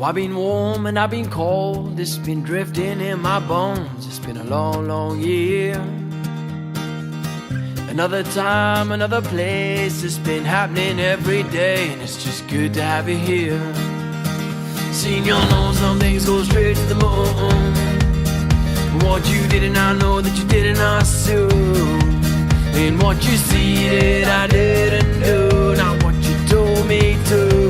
I've been warm and I've been cold, it's been drifting in my bones. It's been a long, long year. Another time, another place, it's been happening every day, and it's just good to have you here. Seen you know some things go straight to the moon. What you did and I know that you didn't ask to. And what you see that I didn't do, not what you told me to.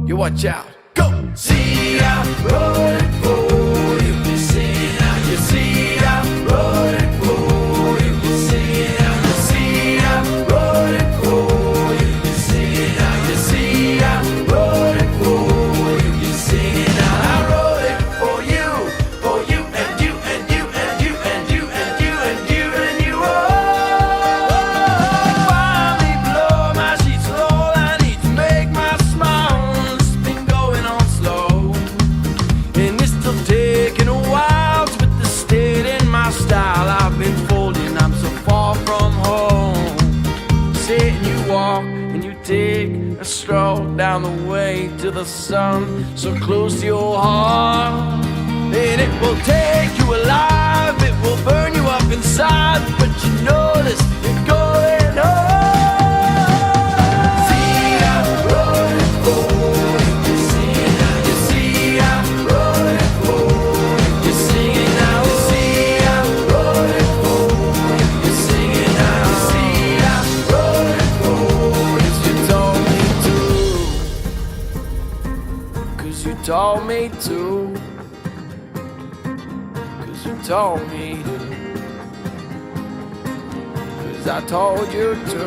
You watch out. Go! See I wrote it for you. You see it out. You see I wrote it for you. You see it out. You see I wrote it for you. You see it out. You see I wrote it for you. You see it out. I wrote it for you and you and you and you and you and you and you and you. Oh, finally blow my sheets all I need to make my smile. It's been going on slow, and it's still taking a while to put the state in my style. I've been folding, I'm so far from home. Sit and you walk and you take a stroll down the way to the sun, so close to your heart. And it will take you alive, it will burn you up inside, but you know this, you're going home. See, I wrote it for you. You see it now. You see, I wrote it for you. You sing it now. You see, I wrote it for you. You sing it now. You see, I wrote it for you. 'Cause you told me to. 'Cause you told me to. 'Cause you told me to. 'Cause I told you to.